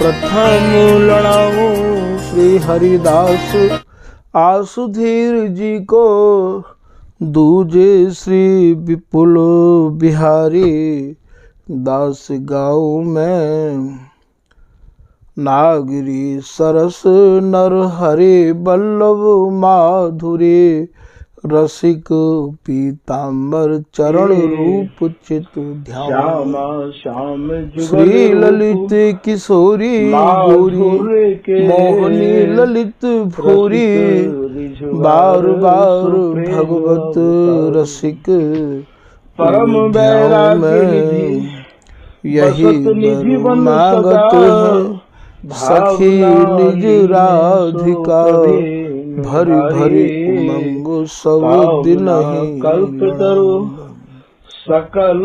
प्रथम लड़ाऊं श्री हरिदास आसुधीर जी को, दूजे श्री विपुल बिहारी दास गाँव में। नागरी सरस नर हरे बल्लभ माधुरी, रसिक पीताम्बर चरण रूप चित ध्यान। श्याम श्री ललित किशोरी गौरी, मोहनी ललित भूरी, बार बार भगवत रसिक परम में। यही मांगत है सखी निज राधिका, भरी भरी उमंग सब दिन ही। सकल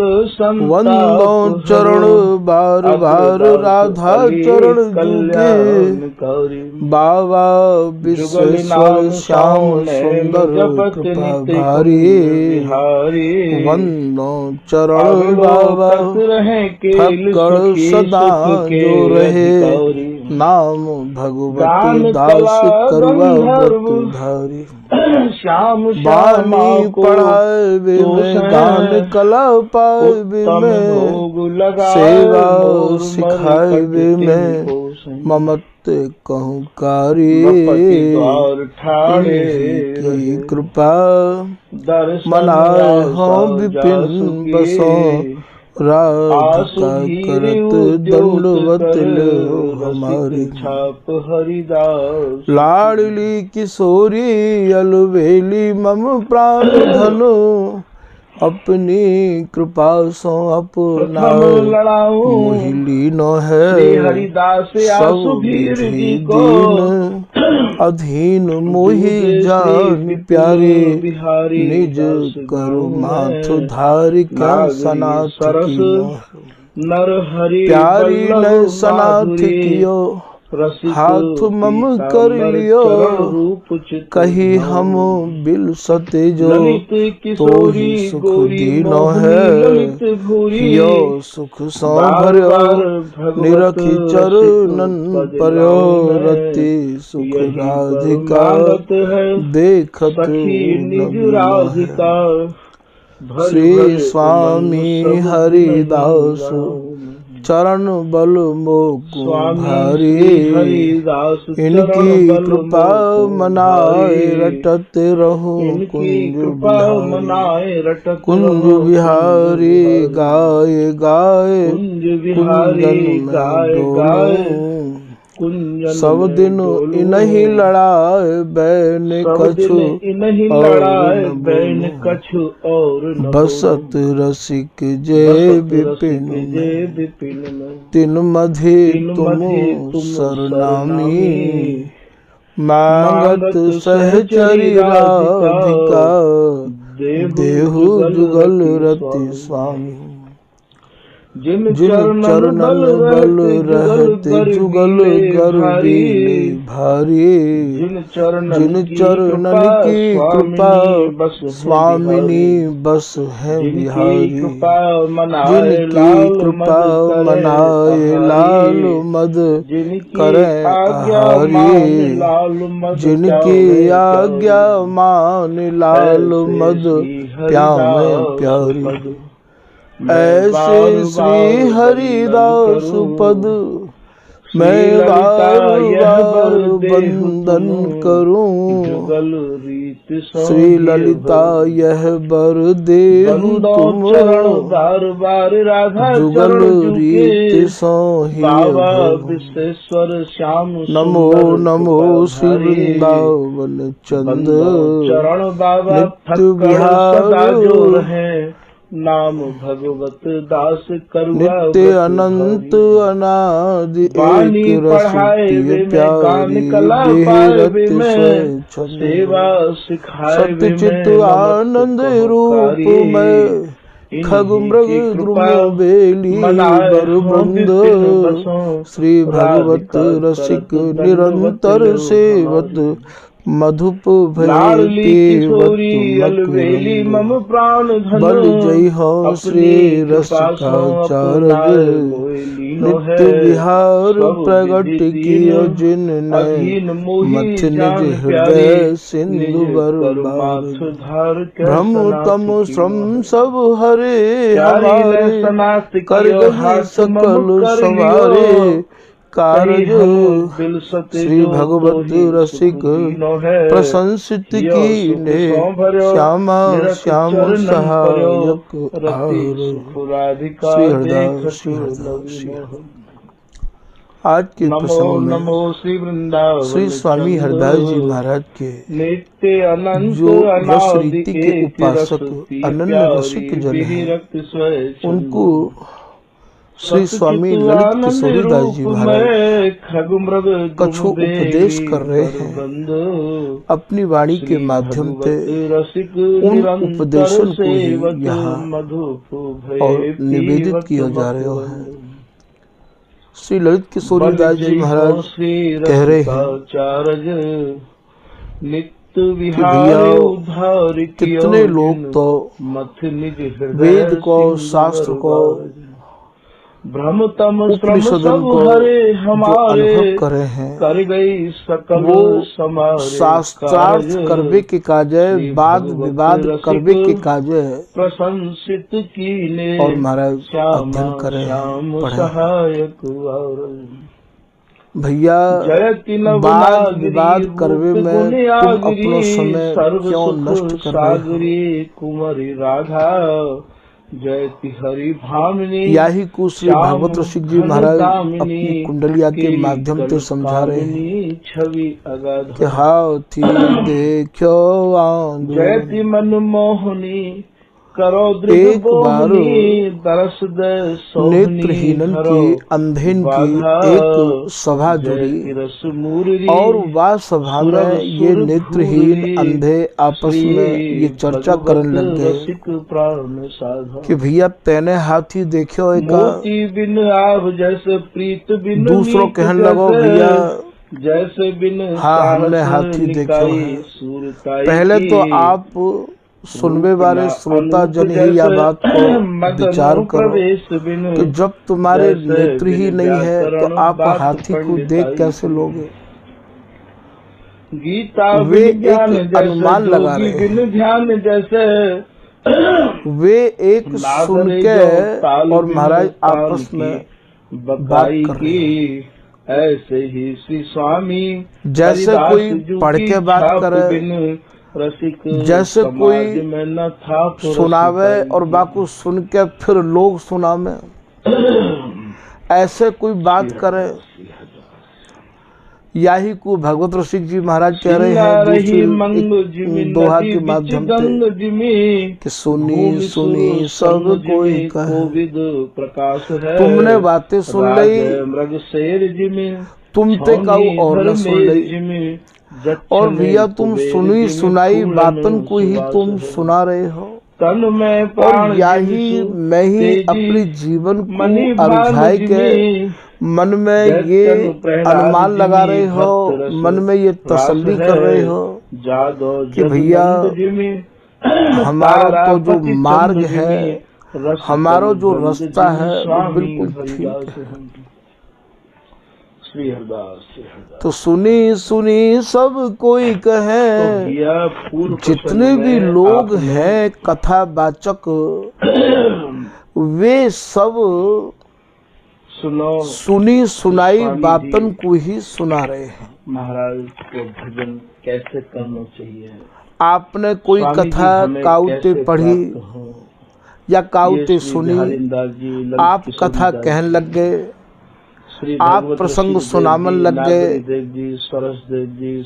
वंदो चरण बार बार राधा चरण जुगे, बाबा विश्वेश्वर श्याम सुंदर कृपा भारी। वंदो चरण बाबा फक्कड़ सदा जो रहे, नाम भगवती दास करवा व्रत धारी। बानी पढ़ाए वे में, गान कला पाए वे में, सेवा सिखाए वे में, ममत कहूँ कारी। की कृपा मनाए हो विपिन बसो, राधिका करत दंडवत लो हमारी। छाप हरिदास लाडली किशोरी अलवेली मम प्राण धनु, अपनी कृपा सो अपना मोहिली नो है। सब विधि दीन अधीन मोहि जान प्यारे, निज करु माथ धारि क्या सनाथ नर हरि प्यारी न सनाथ कियो, हाथ मम कर लियो। कही हम बिल सते जो, तो ही सुख दीनो है। यो सुख सो भर्यो निरखी चरणन पर्यो, रति सुख राधिका देखत श्री स्वामी हरिदास चरण बल मोकु भारी। इनकी कृपा मनाए रटत रहूं कुंज बिहारी। कुंज बिहारी गाय गाय कुंजन में डोलो, सब दिन इन्हीं लड़ाए बैन कछु और बसत रसिक जय विपिन। तिन मधे तुम सरनामी, मांगत सहचरी राधिका, देहु जुगल रति स्वामी। जिन चरणन बल रहते जुगल कर बीने भारी, जिन चरणन की कृपा स्वामिनी बस है बिहारी। जिनकी कृपा मनाए लाल मद करे आहारी, जिनकी आज्ञा मान लाल मद प्यामे प्यारी। ऐसे श्री हरिदास पद मैं बार बार वंदन करूं, श्री ललिता यह बर देहु तुम, जुगल रीत सो ही विश्वेश्वर श्याम। नमो नमो श्री वृंदावन चंद, नित्य बिहार नाम भगवत दास नित्य अनंत अनादि एक रसिक प्यारी। सेवा सिखाए सत्य चित आनंद रूप में, खग मृग द्रुम बेली बर वृंद, श्री भगवत रसिक निरंतर सेवत मधुप भय लाडली किशोरी पेवत अलबेली मकरंद मम प्राण धन बल जय हो श्री अपनी रस कृपा का सो चारज अपनाए मोहि लीनो नित्य है विहार सब प्रगट विधि कियो दीन जिन ने अधीन मोहि मथ निज जान हृदय प्यारी सिंधु निज बरबार करुमाथ धार भ्रम कैसनाथ तम श्रम कीनो है सब हरे प्यारी ने हमारे सनात कर कियो गए हाथ मम सकल कर संवारे लियो कहीं कारज हम बिलसत श्री जो भगवत तो ही रसिक सुख दीनो है प्रशंसित जियो की सुख ने सो भर्यो श्यामा निरख श्याम चरणन पर्यो सहायक रति आर सुख राधिका श्री हरदास देखत श्री हरदास श्री लविनो हरदास। आज के नमो प्रसंग में नमो श्री वृंदावन श्री स्वामी चंद्र हरदास जी महाराज के नित्य अनंत जो रस अनादि रीति के एक रस उपासक पिय अनन्य प्यारी रसिक जन हैं, विरक्त स्वय उनको श्री सत स्वामी चित ललित आनंद किशोरी दास जी रूप महाराज में खग मृग कछु उपदेश कर रहे हैं। हैं अपनी वाणी के माध्यम से रसिक उन निरंतर उपदेशन को ही सेवक यहाँ मधुप और भय निवेदित पीवत किया जा रहा है। मकरंद। श्री ललित किशोरी बल दास जी जय महाराज हो श्री कह रहे रसिका हैं चारज नित्य कि विहार भैया उद्धार कियो कितने लोग जिन तो मथ निज हृदय वेद को सिंधु शास्त्र को बरबार। भ्रम तम श्रम उपनिषदों सब को हरे जो हमारे अनुभव करे हैं कर गई सकल वो समारे शास्त्रार्थ कारज। करबे के काजे श्री वाद भगवत विवाद रसिक करबे के काजे प्रशंसित कीने और महाराज श्यामा अध्ययन करे हैं, श्याम पढ़े। सहायक और भैया जयति वाद नवनागरी विवाद करवे रूप में गुण तुम अपनो आगरी समय सर्व क्यों सुख नष्ट कर रहे हो? सागरी कुमारी राधा जयति हरि भामिनी यही को श्री श्याम भगवत रसिक जी घन महाराज दामिनी अपनी कुंडलिया के की माध्यम से समझा रहे हैं कल्पामिनी छवि अगाध कि हाथी देखो आंधू जयति मनमोहनी करो दृढ़ एक बार बोहनी दरस दे सोहनी नेत्रहीनन धरो की अंधेन की बाधा एक सभा जुड़ी जयति रस मुरली और वह सभा सुरभ में ये सुर नेत्रहीन भूरी अंधे आपस श्री में ये चर्चा करने लग भगवत गए रसिक प्राण साधा कि भैया तेने हाथी देखो एक मोती बिन आभ जैसे प्रीत बिन दूसरों मीत कहने लगो जैसे, भैया जैसे बिन हाँ हमने साहस हाथी देखो निकाई है। सूरताई पहले की। तो आप सुनने वाले रूप श्रोता अनूप जन ही यह जैसे बात को मदन विचार करो प्रवेश बिन कि जब तुम्हारे जैसे नेत्र ही बिन नहीं है तो व्याकरण आप बात हाथी को पंडिताई देख कैसे की। लोगे? गीता वे बिन ज्ञान एक जैसे अनुमान लगा जोगी रहे बिन ध्यान जैसे वे एक सुन नादरे के जो ताल और बिन महाराज ताल आपस की में बात बकाई कर रहे हैं। की ऐसे ही श्री स्वामी जैसे हरिदास कोई जी पढ़ की के बात छाप करे, बिन रसिक जैसे समाज कोई में न था तो सुनावे रसिकाई और बाको सुन के फिर लोग सुनावे, ऐसे कोई बात करे। यही को भगवत रसिक जी महाराज कह रहे हैं दूसरे दोहा के माध्यम से कि सुनी सुनी सब कोई कहे प्रकाश है तुमने बातें सुन ली मृग शेर जिमी तुम ते कहू और न सुन ली और भैया तुम सुनी सुनाई बातन को ही तुम सुना रहे हो तन में और यही मैं ही अपने जीवन को अरझाई के मन में ये अनुमान लगा रहे हो, मन में ये तसल्ली कर रहे हो कि भैया हमारा तो जो मार्ग है, हमारा जो रास्ता है वो बिल्कुल ठीक है। तो सुनी सुनी सब कोई कहे, जितने भी लोग हैं कथा वाचक वे सब सुनी सुनाई बातन को ही सुना रहे हैं। महाराज को भजन कैसे करना चाहिए? आपने कोई कथा काउते पढ़ी या काउते सुनी, आप कथा कहने लग गए, आप प्रसंग सुनामन लग गए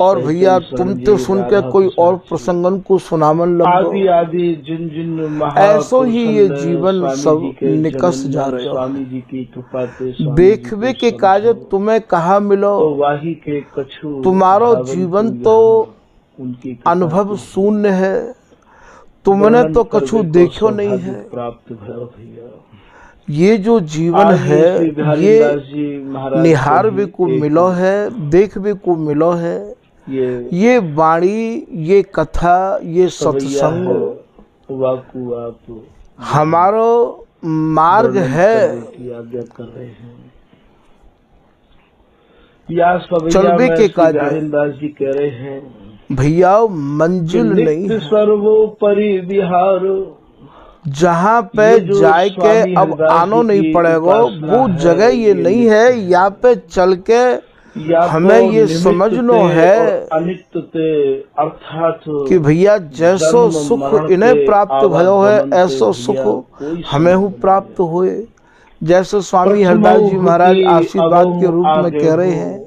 और भैया तुम तो सुन के कोई और प्रसंगन को सुनामन लग गए। आदि जिन ऐसो ही ये जीवन सब निकस जा रहे हो। स्वामी जी की कृपा से देखवे के काज तुम्हें कहा मिलो, वाही के कछु तुम्हारो जीवन तो अनुभव शून्य है, तुमने तो कछु देखो नहीं है। प्राप्त भयो भैया ये जो जीवन है ये निहार भी को मिलो है, देख भी को मिलो है, ये वाणी, ये कथा, ये सत्संग वाकु आप हमारो मार्ग है। आज्ञा कर रहे हैं या चलबे के काज दास जी कह रहे हैं भैया मंजिल नहीं है। सर्वोपरि विहार, जहाँ पे जाए के अब आनो नहीं पड़ेगा वो जगह ये नहीं है। यहाँ पे चल के हमें ये समझना है अर्थात कि भैया जैसो सुख इन्हें प्राप्त भयो है ऐसो सुख हमें हूँ प्राप्त हुए। जैसे स्वामी हरिदास जी महाराज आशीर्वाद के रूप में कह रहे हैं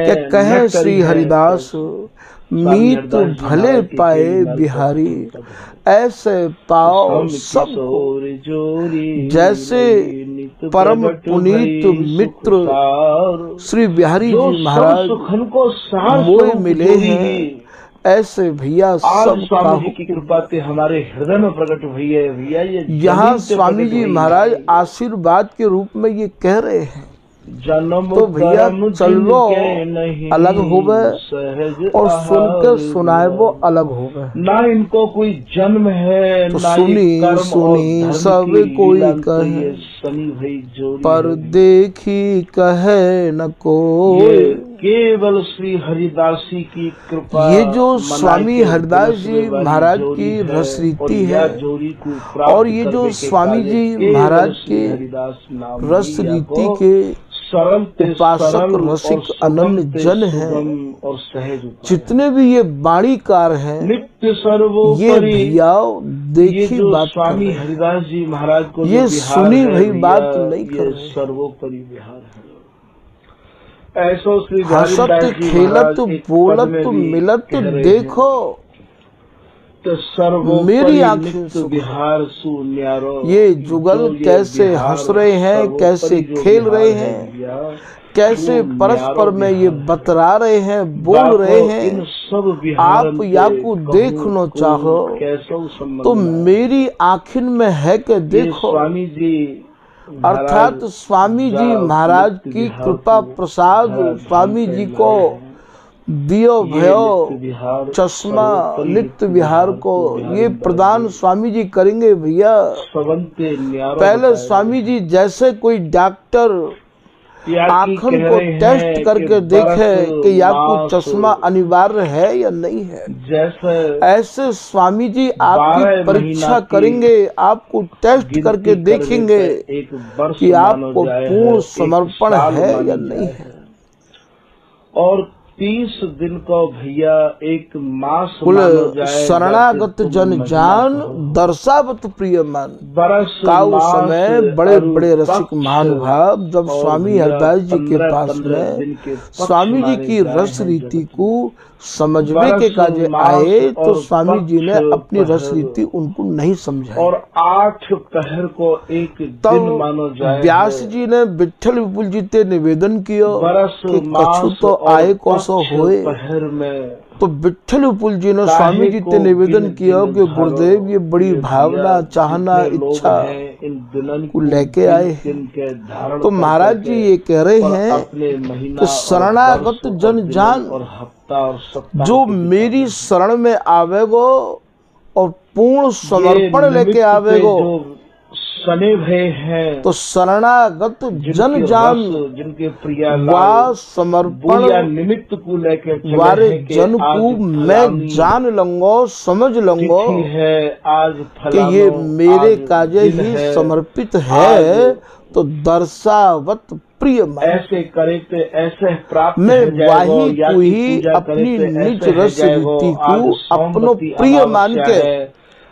कि कहे श्री हरिदास मीत भले पाए बिहारी, ऐसे पाओ सब जैसे परम पुनीत मित्र श्री बिहारी जी महाराज मोए मिले हैं। ऐसे भैया सब की कृपा से हमारे हृदय में प्रकट हुई है। भैया यहाँ स्वामी जी महाराज आशीर्वाद के रूप में ये कह रहे हैं तो भैया चलो अलग होवे और सुन के सुनाए वो अलग होवे। ना इनको कोई जन्म है तो सुनी सब कोई कहे पर देखी कहे न कोई। केवल श्री हरिदासी की कृपा, ये जो स्वामी हरिदास जी महाराज की रस रीति है और ये जो स्वामी जी महाराज के रस रीति के उपासक रसिक अनन्य जन हैं और सहज जितने भी ये वाणीकार हैं नित्य सर्वो ये भैया देखी बात स्वामी हरिदास जी महाराज को ये सुनी भई बात नहीं कर रहे। सर्वोपरि विहार है। ऐसो श्री हंसत खेलत बोलत मिलत देखो तो मेरी आंखें बिहार सुन्यारो। ये जुगल कैसे हंस रहे हैं, कैसे खेल रहे हैं, कैसे परस्पर में ये बतरा रहे हैं, बोल रहे हैं। आप या को देखना चाहो तो मेरी आँखिन में है कि देखो। स्वामी जी अर्थात स्वामी जी महाराज की कृपा प्रसाद स्वामी जी को दियो भयो चश्मा नित्य विहार को ये प्रदान स्वामी जी करेंगे भैया। पहले स्वामी जी जैसे कोई डॉक्टर आँखन को टेस्ट करके देखे कि आपको चश्मा अनिवार्य है या नहीं है, ऐसे स्वामी जी आपकी परीक्षा करेंगे, आपको टेस्ट करके देखेंगे कि आपको पूर्ण समर्पण है या नहीं है। और 30 दिन को भैया एक मास शरणागत जन जान दर्शावत प्रिय मान काउ समय बड़े बड़े रसिक महानुभाव जब स्वामी हरिदास जी के पास में स्वामी जी की रस रीति को समझने के काजे आए तो स्वामी जी ने अपनी रस रीति उनको नहीं समझाई। और 8 पहर को एक दिन मानो जाए। व्यास जी ने विठल विपुल जी ते निवेदन किया कि कछु तो आए को सो होए। तो विठल विपुल जी ने स्वामी जी ते निवेदन किया कि गुरुदेव ये बड़ी भावना चाहना इच्छा को लेके आए। तो महाराज जी ये कह रहे हैं कि शरणागत जन जान जो मेरी शरण में आवेगो और पूर्ण समर्पण लेके आवेगो सने भय हैं तो शरणागत जन जान जिनके प्रिया वा समर्पण निमित्त को लेके वारे जन को मैं जान लूंगो समझ लूंगो है आज कि ये मेरे काजे ही समर्पित है। तो दर्शावत प्रिय ऐसे करे तो ऐसे प्राप्त मैं वाही को ही अपनी निज रस रीति को अपनो प्रिय मान के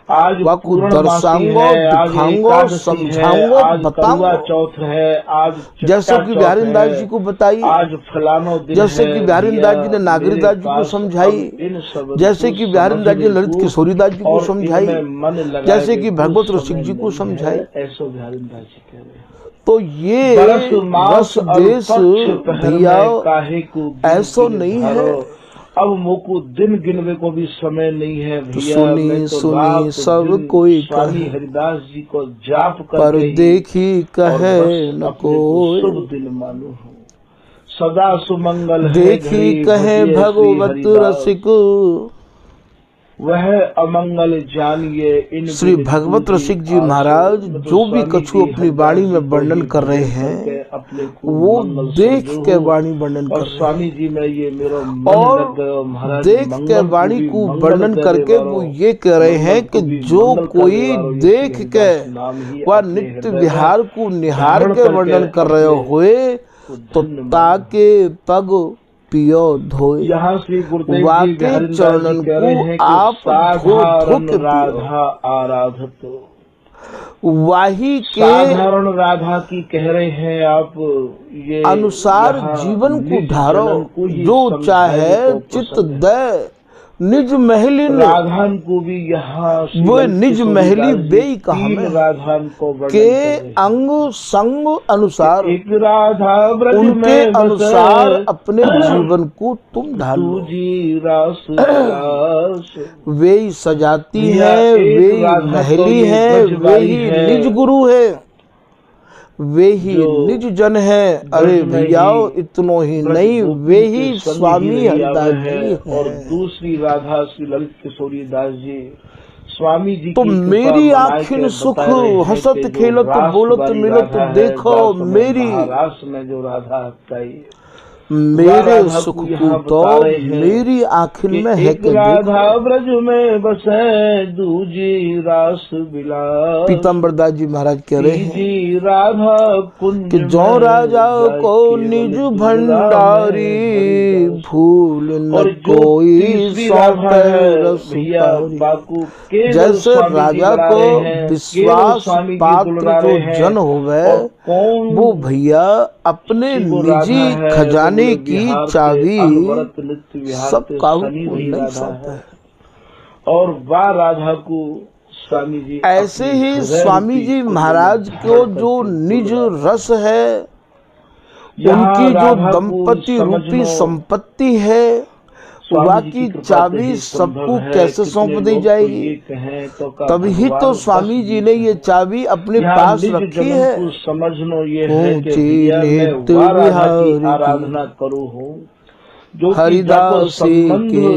आज वाकु दर्शाऊंगो दिखाऊंगो समझाऊंगो बताऊंगो। चौथ है आज जैसे कि बिहारी दास जी को बताई, आज फलानो दिन जैसे कि बिहारी दास जी ने नागरी दास जी को समझाई, जैसे कि बिहारी दास जी ने ललित किशोरी दास जी को समझाई, जैसे कि भगवत रसिक जी को समझाई। ऐसा बिहारी दास जी कह रहे हैं। तो ये रस देश भैया ऐसा नहीं है। अब मोको दिन गिनवे को भी समय नहीं है भैया। सुनी सुनी सब कोई स्वामी हरिदास जी को जाप कर पर देखी कहे न कोई। शुभ दिन मालूम हो सदा सुमंगल है देखी कहे भगवत रसिक, वह अमंगल जानिए इन श्री भगवत रसिक जी महाराज जो भी कछु अपनी वाणी में वर्णन कर रहे हैं वो देख के वाणी वर्णन कर रहे हैं। स्वामी जी में ये मेरा और देख के वाणी को वर्णन करके वो ये कह रहे हैं कि जो कोई देख के वह नित्य विहार को निहार के वर्णन कर रहे हुए तो ताके पग पियो धोए। यहाँ श्री गुरुदेव वाके चरणन को आप धो के राधा आराधत, वाही के साधारण राधा की कह रहे हैं आप ये अनुसार जीवन को ढारो, जो चाहे चित दे निज महलिन। राधान को भी यहाँ वो निज महली बेई कहा राधान को के अंग संग अनुसार एक राधा उनके अनुसार अपने जीवन को तुम ढालो। वे ही सजाती है, वे ही महली है, वे ही निज गुरु है, वे ही निज जन है। अरे भैया इतनो ही नहीं, वे ही स्वामी हरिदास जी हैं। और दूसरी राधा श्री ललित किशोरी दास जी स्वामी जी तो मेरी आँखिन सुख हंसत खेलत बोलत मिलत देखो मेरी रास में जो राधा बताई मेरे सुख को तो मेरी आँखिन में है कि राधा ब्रज में बसे दूजी रास बिला। पीताम्बर दास जी महाराज कह रहे हैं राधा कुंज कि जो राजा को निज भंडारी भूल न कोई सौंपे रसुतारी। जैसे राजा को विश्वास पात्र जो जन होवे वो भैया अपने निजी खजाने की चाबी सब काहू को नहीं सौंपे। और वह राधा को स्वामी जी ऐसे ही स्वामी जी महाराज को जो निज रस है, उनकी जो दंपति रूपी संपत्ति है, बाकी चाबी सबको कैसे सौंप दी जाएगी? तभी तो स्वामी जी ने ये चाबी अपने पास रखी है। समझ लो ये है कि आराधना करो हो जो हरिदास के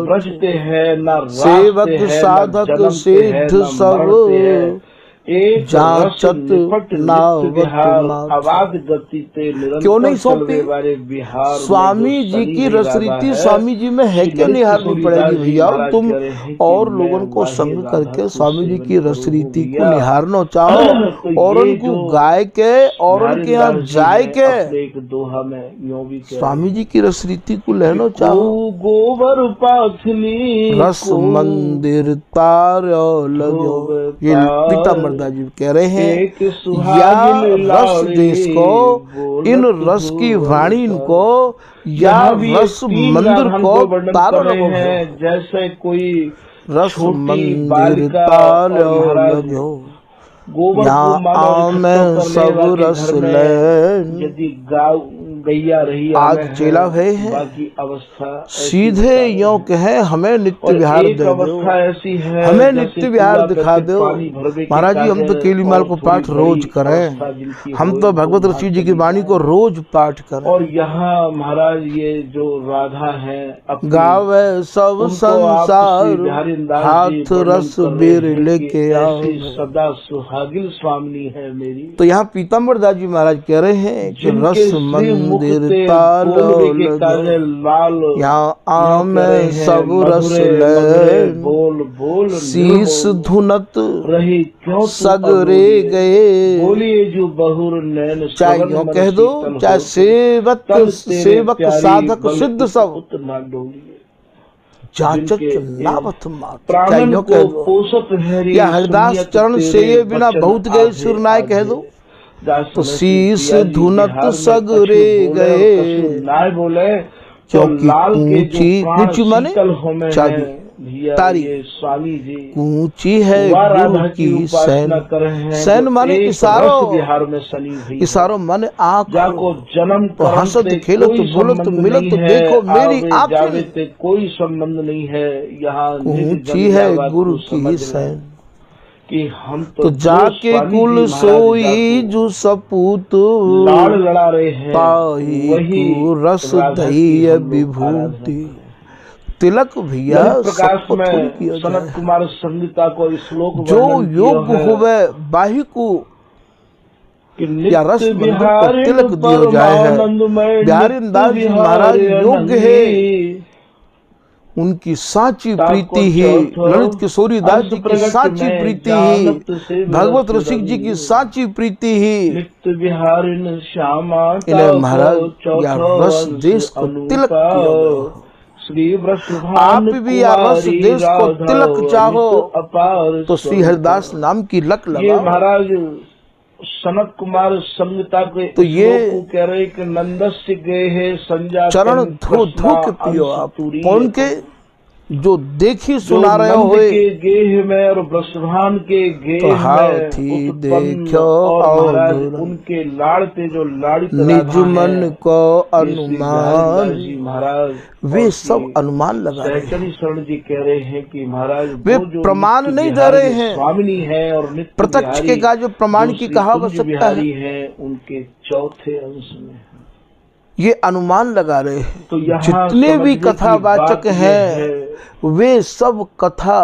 बजते हैं न सेवक साधक सिद्ध सब जाचत आवाज गति क्यों नहीं सौंपी? स्वामी जी की रसरीति स्वामी जी में है क्या निहारनी पड़ेगी भैया। तुम और लोगों को संग करके स्वामी जी की रसरीति को निहारना चाहो और उनको गाय के और उनके यहाँ जाए के एक दोहा में यूं भी स्वामी जी की रसरीति को लेना चाहो। गोबर पाथनी रस मंदिर तार लगो, ये पीताम्बर दास जी कह रहे हैं या रस देश को, इन रस की वाणी इनको या रस मंदिर को तारो है। जैसे कोई रस मंदिर तारो यहाँ में सब रस ले। यदि गैया रही आज चेला है बाकी अवस्था सीधे यों कहे हमें नित्य विहार दे दो, ऐसी है हमें नित्य विहार दिखा दो। महाराज जी हम तो केलीमाल को पाठ रोज करें, हम तो भगवत ऋषि जी की वाणी को रोज पाठ करें। और यहाँ महाराज ये जो राधा है गावे सब संसार हाथ रस बेर लेके आओ, सदा सुहागिल स्वामी है मेरी। तो यहाँ पीताम्बर दास जी महाराज कह रहे हैं कि रस मंदिर तालो यहाँ आम सब रस ले, बोल बोल शीस धुनत रही क्यों सगरे गए। बोलिए जो बहुर नैन, चाहे यूँ कह दो चाहे सेवक साधक सिद्ध सब जाचत नावत मात, चाहे यूँ कह दो या हरिदास चरण से ये बिना बहुत गए सुरनाय कह दो तो शीस धुनत सगरे गए। बोले क्योंकि ऊंची माने चाबी तारी स्वामी जी ऊंची है गुरु की सैन। सैन माने इशारों माने आँख को जन्म हंसत खेलत बोलत मिलत देखो मेरी आँखें, कोई संबंध नहीं है। यहाँ ऊंची है गुरु की सैन। कि हम तो जाके कुल सोई जो सपूत लाड़ लड़ा रहे हैं, वही रस दही विभूति। तिलक भैया सबको थोड़ी किया जाए। सनत कुमार संगीता को श्लोक जो योग होवे बाही को या रस मंदिर को तिलक दिया जाए है। बिहारी दास जी महाराज योग्य है, उनकी साची प्रीति ही, ललित किशोरी दास जी की साची प्रीति ही, भगवत रसिक जी की साची प्रीति ही, इन्हें महाराज या रस देश को तिलक किया। आप भी या रस देश को तिलक चाहो तो श्री हरिदास नाम की लक लगाओ। महाराज सनत कुमार संगीता के तो ये कह रहे कि नंदस्य गए है संजा चरण धो धो के पियो आप। कौन के जो देखी सुना रहे हो के गेह में और ब्रह्मांड के गेह में देखो और उनके लाड़ते जो लाड़ी निज मन को अनुमान महाराज वे सब अनुमान लगा रहे हैं। शरण जी कह रहे हैं कि महाराज वे प्रमाण नहीं दे रहे हैं, स्वामिनी है और प्रत्यक्ष के का जो प्रमाण की कहा सकता है उनके चौथे अंश में ये अनुमान लगा रहे हैं। तो जितने भी कथावाचक हैं वे सब कथा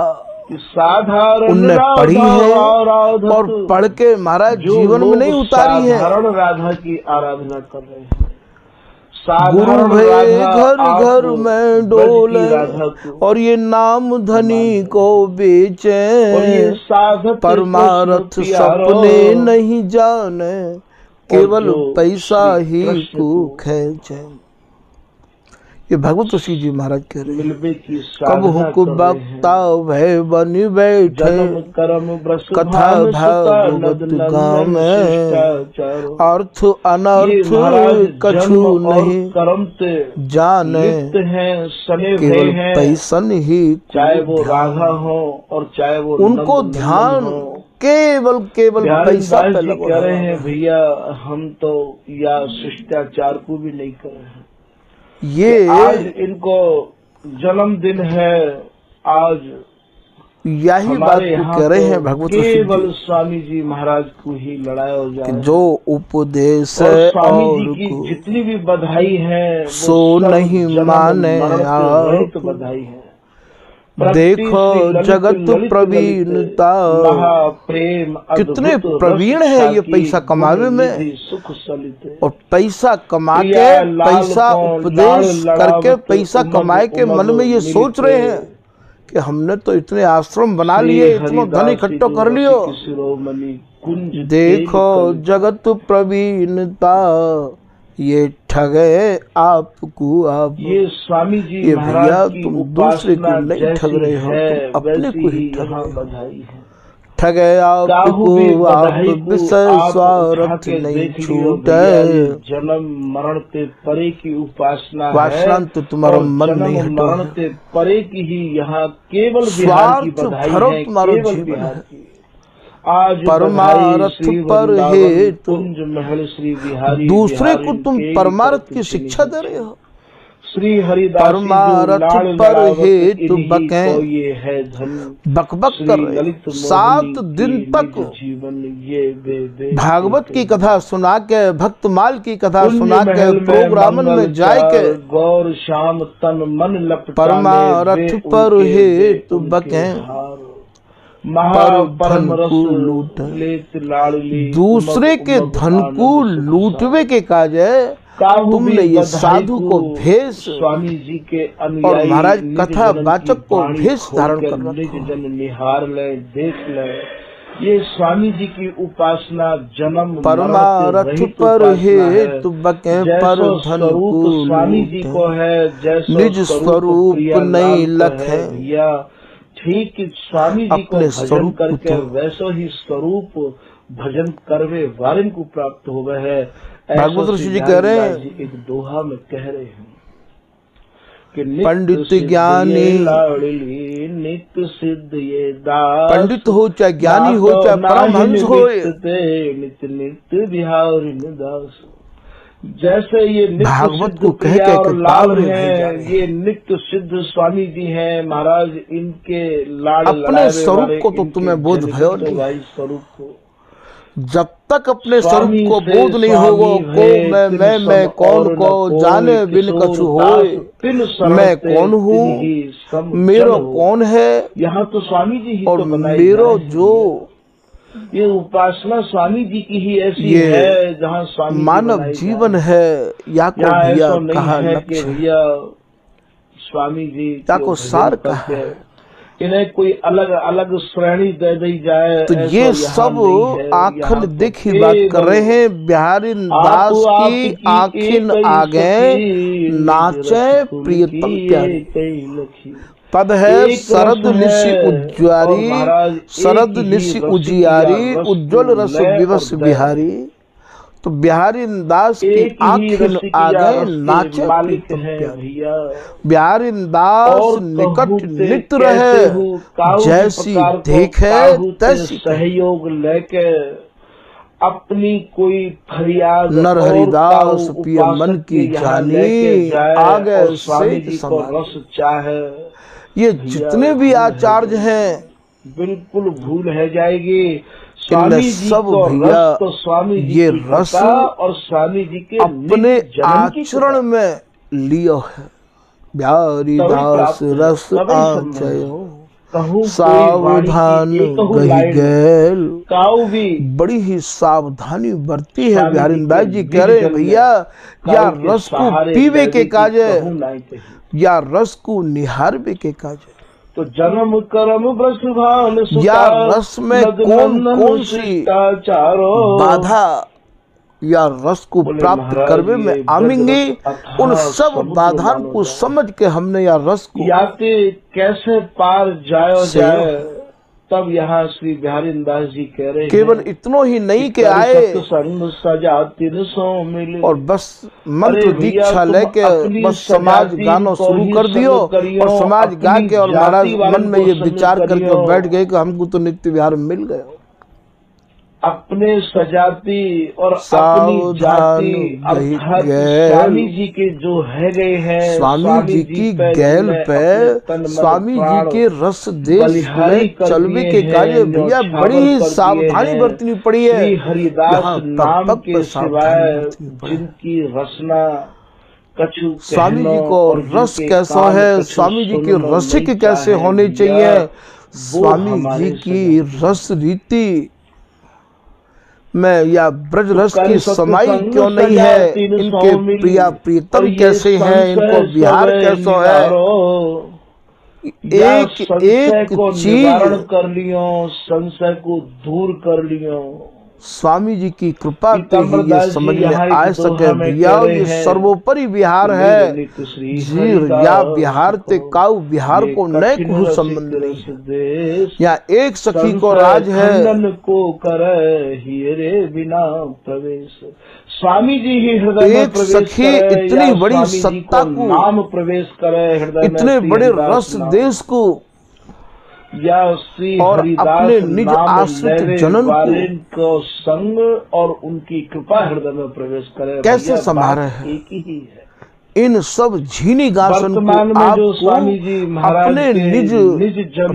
साधारण उनने पढ़ी है और पढ़ के महाराज जीवन में नहीं उतारी है। साधारण राधा की आराधना कर रहे हैं। गुरु भे घर घर में डोले और ये नाम धनी को बेचे, परमार्थ सपने नहीं जाने, केवल पैसा ही को खेचे। ये भगवत ऋषि जी महाराज कह रहे हैं। कब हुक बक्ता भय बनी बैठे, कथा भागवत गाँव में, अर्थ अनर्थ कछु नहीं जाने, केवल पैसन ही। चाहे वो राधा हो और चाहे वो उनको ध्यान केवल पैसा पे लगा। कह रहे हैं भैया हम तो या शिष्टाचार को भी नहीं कर रहे हैं। ये आज इनको जन्मदिन है, आज यही बात को कह रहे हैं भगवत केवल स्वामी जी महाराज को ही लड़ाया हो जाए। जो उपदेश और स्वामी जी की जितनी भी बधाई है सो नहीं माने आप बधाई है। देखो जगत प्रवीणता, प्रेम कितने प्रवीण है ये पैसा कमावे में, सुख सलित और पैसा कमा के पैसा उपदेश करके पैसा कमाए के मन में ये सोच रहे हैं कि हमने तो इतने आश्रम बना लिए, इतना धन इकट्ठा कर लियो। देखो जगत प्रवीणता ये ठगे आपको आप। ये स्वामी जी ये भैया तुम दूसरे को नहीं ठग रहे हो, तुम अपने को ही ठग रहे हो। ठगे आपको आप विषय स्वार्थ नहीं छूटे, जन्म मरण ते परे की उपासना वासना तो तुम्हारा मन नहीं हटो। मरण ते परे की ही यहाँ केवल स्वार्थ भरो तुम्हारा जीवन है। आज परमार्थ पर हेतु महल श्री बिहारी दूसरे को तुम परमार्थ की शिक्षा दे रहे हो। श्री हरिदास परमार्थ पर हेतु बके ये है धन बकबक कर रहे 7 दिन तक जीवन ये भागवत की कथा सुना के, भक्तमाल की कथा सुना के, प्रोग्राम में जाए के गौर शाम तन मन लपटा, परमार्थ पर हेतु बके धन को लूट, दूसरे के धन को लूटवे के काज है। तुमने ये साधु को भेष स्वामी जी के और महाराज कथा वाचक को भेष धारण कर रखा। जन निहार ले देख ले, ये स्वामी जी की उपासना जन्म परमार्थ पर हेतु बके, पर धन को स्वामी जी को है जैसा निज स्वरूप नहीं लखे। या ठीक स्वामी जी को भजन करके वैसा ही स्वरूप भजन करवे वारिन को प्राप्त हो गए है। भागवत ऋषि जी कह रहे हैं, एक दोहा में कह रहे हैं कि पंडित ज्ञानी नित्य सिद्ध ये दास, पंडित हो चाहे ज्ञानी हो चाहे परमहंस हो, नित्य नित्य बिहारी दास। जैसे ये नित्य भागवत सिद्ध को कह प्रिया कह और के लाल पावरे भाई जा हैं, रहे हैं। ये नित्य सिद्ध स्वामी जी हैं महाराज, इनके लाड़ अपने लड़ावे स्वरूप वाले, को तो इनके तुम्हें बोध भयो जनहित नहीं। भाई स्वरूप को। जब तक अपने स्वरूप स्वामी को से बोध नहीं स्वामी होगो, को भये, मैं तिन मैं सम कौन और को न कोई, जाने बिन किशोर कछु दास होए, तिन शरण मैं ते कौन हूँ, तिन्हि सम मेरो जन हो। कौन है, यहाँ तो स्वामी जी ही और तो बनाए मेरो जाए हैं। जो ये उपासना स्वामी जी की ही ऐसी ये है जहाँ स्वामी जी मानव बनाए जीवन जाए। है, या को यहाँ भैया ऐसा नहीं कहा है कि लक्ष्य है, भैया स्वामी जी या की को भजन सार करके कहा है। इन्हें कोई अलग अलग श्रेणी दे दी जाए, तो ऐसा ये यहाँ सब नहीं है। आखिन यहाँ तो देखी बात कर रहे हैं। बिहारी दास की आखिन आगे नाचे प्रियतम प्यारी। पद है शरद निशि उज्ज्वारी, शरद निशि उजियारी, उज्ज्वल रस विवश बिहारी। तो बिहारी दास की आखिन आगे नाचे प्रीतम प्यारी। बिहारी दास निकट नित रहे, जैसी देखे तैसी सहयोग लेके अपनी कोई फरियाद नर हरिदास पिय मन की जानी, आगे स्वामी जी से को रस चाहे। ये जितने भी आचार्य हैं बिल्कुल भूल है जाएगी। इनने स्वामी जी सब को भैया रस तो स्वामी जी ये की रस कृपा और स्वामी जी के अपने निज जन्म की आचरण में लियो है। बिहारी दास रस आचयो सावधान गही गैल। बड़ी ही सावधानी बरती है बिहारी दास जी। कह रहे हैं भैया या रस को पीवे के काजे, या रस को निहारवे के काजे। तो जन्म कर्म वृषभान या रस में कौन कौन सी बाधा या रस को प्राप्त करवे में आवेंगे, उन सब बाधाओं को समझ के हमने या रस को याते कैसे पार जाए। तब यहाँ श्री बिहारी दास जी कह रहे हैं केवल इतनो ही नहीं के आए और बस मंत्र दीक्षा लेके बस समाज गाना शुरू कर दियो और समाज गा के और महाराज मन में ये विचार करके बैठ गए कि हमको तो नित्य विहार मिल गया। अपने सजाती और अपनी जाति अर्थात स्वामी जी के जो है गए हैं, स्वामी जी की गैल पे स्वामी जी के रस देश में चलवे के कार्य भैया बड़ी ही सावधानी बरतनी पड़ी है। हरिदास नाम के सिवाय जिनकी रसना कछु स्वामी जी को रस कैसा है, स्वामी जी की रसिक कैसे होनी चाहिए, स्वामी जी की रस रीति में या ब्रज रस की समाई क्यों नहीं है, इनके प्रिया प्रीतम कैसे हैं, इनको बिहार कैसा है, एक एक चीज कर लियो, संशय को दूर कर लियो। स्वामी जी की कृपा से ही ये समझ में आ सके भैया ये सर्वोपरि विहार है जी। या बिहार ते काउ बिहार को नए को संबंध नहीं, या एक सखी को राज है को करे हीरे बिना प्रवेश। स्वामी जी ही हृदय में एक सखी इतनी बड़ी सत्ता को नाम प्रवेश करे हृदय, इतने बड़े रस देश को या श्री और अपने निज आश्रित जनन को संग और उनकी कृपा हृदय में प्रवेश करे, कैसे संभाले है। एक ही है। इन सब झीनी गासन को आपको अपने निज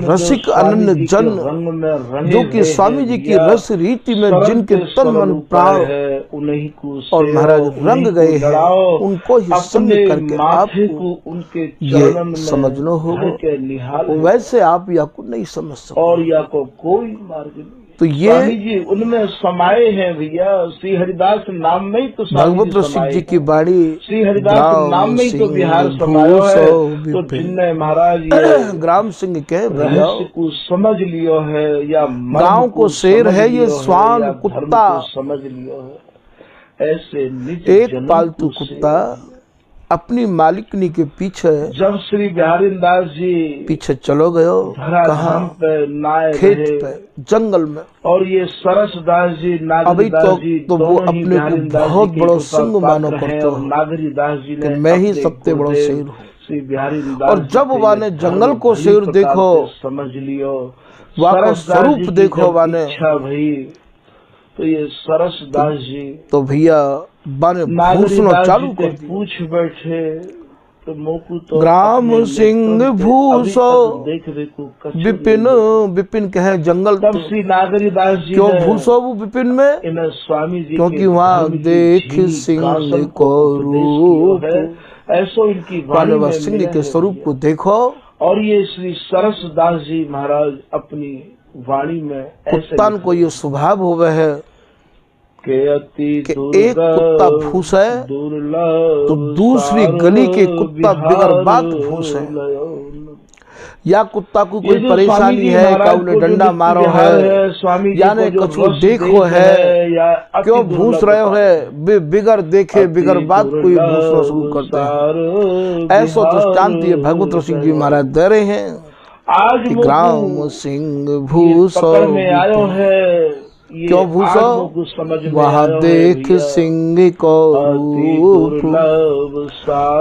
रसिक अनन्य जन जो कि स्वामी जी की रस रीति में जिनके तन मन प्राण और महाराज रंग गए हैं, उनको ही संग करके आपको ये समझना होगा। वैसे आप या को नहीं समझ सकते और या को कोई मार्ग नहीं। तो ये जी उनमें समाये हैं भैया। श्री हरिदास नाम में ही तो भगवत रसिक जी की बाड़ी, श्री हरिदास नाम में ही तो बिहार समाया है। तो जिनने महाराज ये ग्राम सिंह के रहस्य को समझ लियो है, या गांव को शेर है ये स्वान कुत्ता समझ लियो है, ऐसे एक पालतू कुत्ता अपनी मालिकनी के पीछे जब श्री बिहारी दास जी पीछे चलो गयो, कहाँ खेत पे जंगल में, और ये सरस दास जी अभी तो वो अपने को बहुत बड़ा सिंह मानो करते हो, नागरी दास जी ने मैं ही सबसे बड़ा शेर हूँ। श्री बिहारी और जब वाने जंगल को शेर देखो, समझ लियो वहाँ का स्वरूप देखो वाने, भाई तो ये सरस दास जी तो भैया बन भूषण चालू कर दिया। पूछ बैठे तो मोकू तो ग्राम सिंह भूषो देख देखो विपिन, विपिन कहे जंगल तब श्री नागरीदास जी क्यों भूषो वो विपिन में, इन स्वामी जी क्योंकि वहाँ देख सिंह को रूप, ऐसो इनकी वाणी में सिंह के स्वरूप को देखो। और ये श्री सरसदास जी महाराज अपनी वाणी में कुत्तान को ये स्वभाव हो गए है कि एक कुत्ता भूस है तो दूसरी गली के कुत्ता बिगर बात भूस है। या कुत्ता को कोई परेशानी है, कौन डंडा मारो है, यानी कछु देखो है, क्यों भूस रहे हो, बिगर देखे बिगर बात कोई भूसना शुरू करते हैं। ऐसा दृष्टांत ये भगवत सिंह जी महाराज दे रहे हैं। आज ग्राम सिंह भूस में आयो है, क्यों भूसो वहाँ देख सिंह को रूप,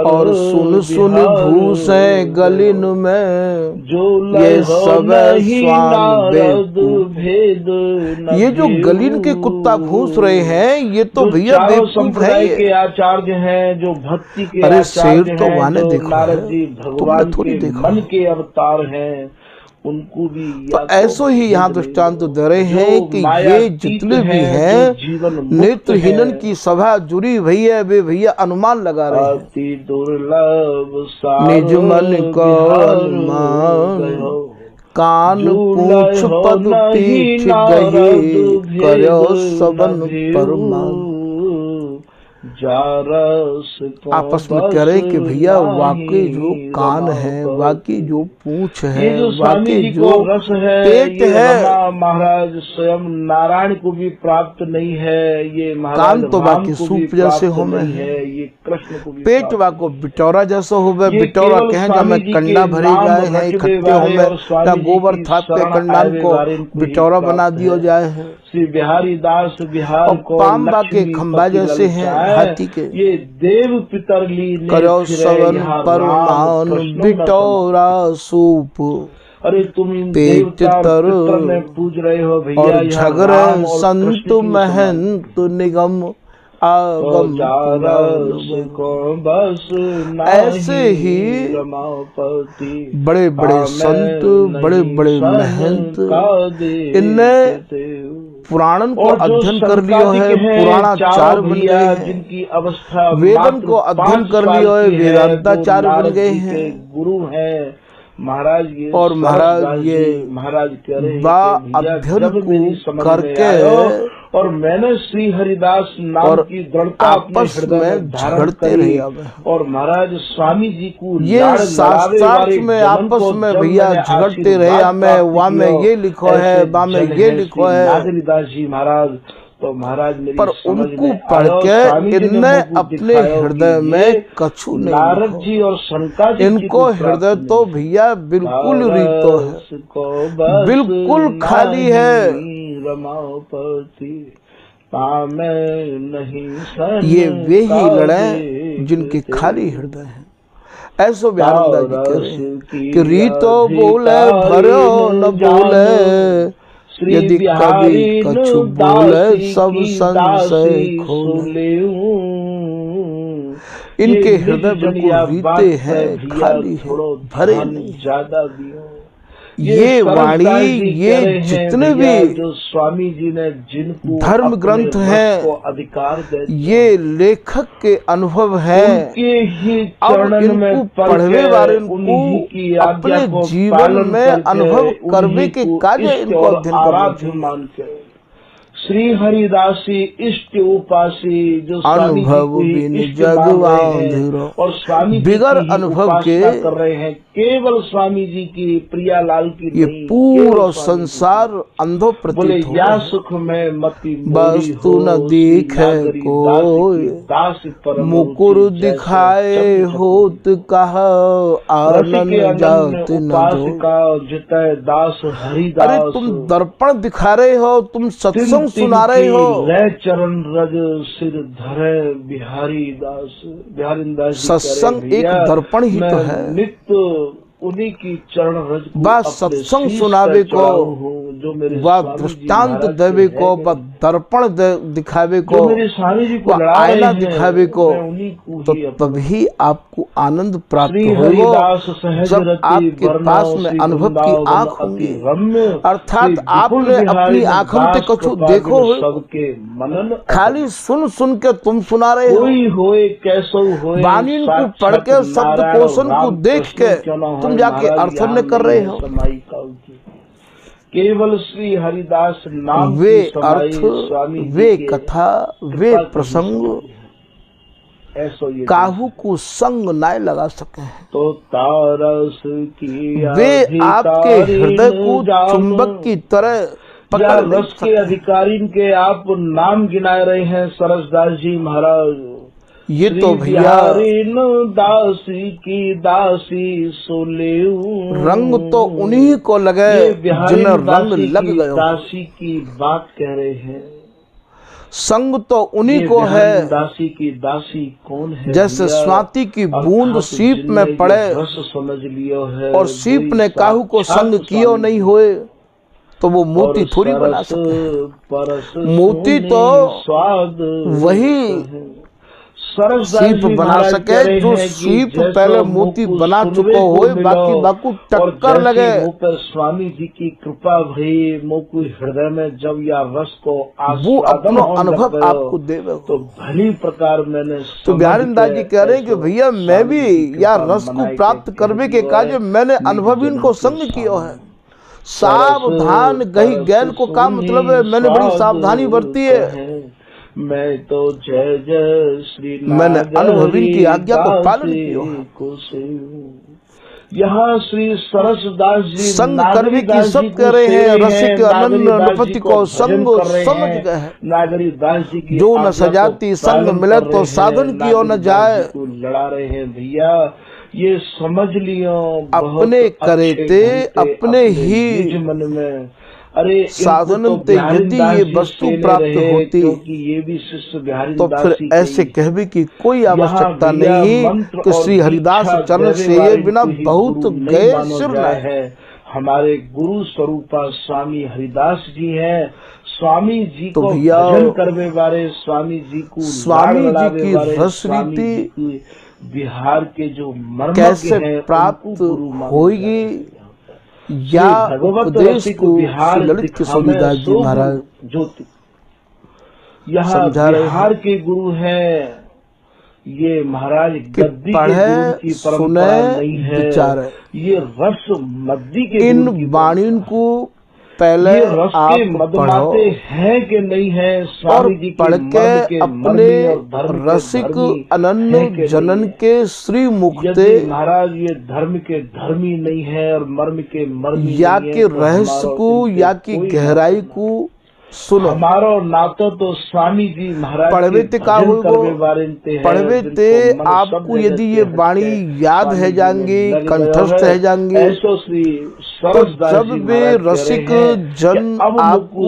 और सुन सुन भूसे गलिन में ये सब स्वान भेद। ये जो गलिन के कुत्ता भूस रहे हैं ये तो भैया बेवकूफ है। के आचार्य हैं जो भक्ति के, अरे शेर तो वाने देखो, नारद जी भगवान के मन के अवतार हैं, उनको भी तो ऐसो ही यहाँ दृष्टांत तो दे रहे हैं कि ये जितने भी हैं नेत्रहीनन की सभा जुड़ी भई है, वे भैया अनुमान लगा रहे हैं। निज मन को अनुमान कान पूछ पद पीठ गए करो सबन परमान। आपस में कह रहे कि भैया वाकई जो कान है, वाकई जो पूंछ है, वाकई जो पेट है, महाराज स्वयं नारायण को भी प्राप्त नहीं है। ये कान तो बाकी सूप जैसे हो में है, ये कृष्ण को भी पेट वाको बिटौरा जैसा हो में। बिटौरा कहे जब मैं कंडा भरे जाए हैं इकट्ठे हो में, या गोबर थाप के कंडान को बिटौरा बना दिया जाए है। श्री बिहारी दास बिहार को पाम्बा के खंबा जैसे हैं हाथी के। ये देव पितरली करो सवन परमान बिटौरा सूप। अरे तुम इन पेट तर में पूज रहे हो भैया, और झगड़े संत महंत निगम आगम बस। ऐसे ही बड़े बड़े संत, बड़े बड़े महंत, इनने पुराणन को अध्ययन कर लिया है, पुराणाचार्य बन गए हैं। जिनकी अवस्था वेदन को अध्ययन कर लिया है, वेदांताचार्य बन गए हैं। गुरु है महाराज ये, और महाराज ये महाराज कह रहे बा अध्ययन को करके और मैंने श्री हरिदास नाम की दृढ़ता आपस में झगड़ते रहे। और महाराज स्वामी जी को ये शास्त्रार्थ में आपस में भैया झगड़ते रहे। हमें वहाँ में ये लिखो है, वहाँ में ये लिखो है। नागरीदास जी महाराज तो महाराज पर उनको पढ़ के इनने अपने हृदय में कछु नहीं। नारद जी और शंका जी इनको हृदय तो भैया बिल्कुल रीतो है, बिल्कुल खाली है। ये वे ही लड़े जिनके खाली हृदय हैं। ऐसो व्यानंदा जी कह रहे हैं कि रीतो बोले भरो न बोले, यदि कभी कछु बोले सब संशय खोले। इनके हृदय बिल्कुल रीते हैं, खाली है, भरे नहीं। ज्यादा दियो ये वाणी, ये जितने भी जो स्वामी जी ने जिनको धर्म ग्रंथ हैं, अधिकार दे, ये लेखक के अनुभव है। अब इनको पढ़ने वाले इनको अपने जीवन में अनुभव करने के कार्य इनको अध्ययन करना चाहिए। श्री हरिदासी इष्ट उपासी जो अनुभव बिन जगवांधुरो, और स्वामी बिगर अनुभव के कर रहे हैं, केवल स्वामी जी की प्रियालाल की ये पूरा संसार अंधो प्रतीत हो। या सुख में मति बस तू न दिखे कोई, मुकुर दिखाए होत कहा आनंद जात न जितय दास हरिदास। अरे तुम दर्पण दिखा रहे हो, तुम सत्संग सुना रहे हो। चरण रज सिर धरे बिहारी दास, बिहारी दास। सत्संग एक दर्पण ही तो है, नित्य उन्हीं की चरण रज बस सत्संग सुनावे को जो मेरे वह दृष्टांत देवे को, वह दर्पण दिखावे को, मेरे स्वामी जी को वह आईना दिखावे को, तो तभी आपको आनंद प्राप्त होगा जब आपके पास में अनुभव की आंख होंगी। अर्थात आपने अपनी आंखों से कुछ देखो सबके मनन, खाली सुन सुन के तुम सुना रहे हो, वाणी को पढ़ के शब्द कोशन को देख के तुम जाके अर्थन कर रहे हो। केवल श्री हरिदास नाम वे अर्थ, वे कथा, वे प्रसंग काहू को संग नाय लगा सके, तो तारस की वे आपके हृदय को चुंबक की तरह पकड़ रस के अधिकारी के आप नाम गिनाए रहे हैं सरसदास जी महाराज। ये तो भैया दासी की दासी सोले रंग तो उन्हीं को लगे जिन्हें रंग लग गए। दासी की बात कह रहे हैं, संग तो उन्हीं को है। दासी की दासी कौन है? जैसे स्वाति की बूंद सीप में पड़े समझ लियो है और सीप ने काहू को संग कियो नहीं होए तो वो मोती थोड़ी बना सके। मोती तो वही सीप बना सके जो सीप पहले मोती बना चुका हो, बाकी बाकू टक्कर लगे। स्वामी जी की कृपा भई मोकु हृदय में जब या रस को वो अपना अनुभव आपको देवे तो भली प्रकार मैंने तो बिहारी दास जी कह रहे हैं कि भैया मैं भी या रस को प्राप्त करने के कार्य मैंने अनुभव इनको संग किया है। सावधान गही गैल को का मतलब है मैंने बड़ी सावधानी बरती है। मैं तो जय जय श्री मैंने अनुभवी की आज्ञा को पालन किया। यहाँ श्री सरसदास जी संग करवी की सब कह रहे हैं, रसिक अनन्य नृपति को संग समझ गए हैं। नागरी दास जी की जो न सजाती संग मिले तो साधन कियो न जाए। लड़ा रहे हैं भैया, ये समझ लियो अपने करे थे अपने ही मन में। अरे साधन ते यदि ये वस्तु प्राप्त होती ये भी शिष्य बिहारी तो फिर ऐसे कहवे की कोई आवश्यकता नहीं कि श्री हरिदास चरण से ये बिना बहुत गए सिर है। हमारे गुरु स्वरूपा स्वामी हरिदास जी हैं। स्वामी जी तो को भजन करने वाले, स्वामी जी को स्वामी जी की रस रीति बिहार के जो मर्म कैसे प्राप्त होगी या उपदेश को ललित किशोरीदास जी महाराज ज्योति यहाँ बिहार के गुरु हैं। ये महाराज गद्दी पढ़े की परंपरा नहीं है, विचार ये रस मद्दी के इन वाणी को पहले आप पढ़ो हैं कि नहीं है और पढ़ के अपने रसिक अनन्य जनन के श्री मुक्ते महाराज ये धर्म के धर्मी नहीं है और मर्म के मर्मी या के रहस्य को या की गहराई को सुनो। हमारो नातो तो स्वामी जी महाराज पढ़वे ते का हो पढ़वे ते आपको यदि ये वाणी याद है जाएंगे, कंठस्थ है जाएंगे तो जब वे रसिक जन आपको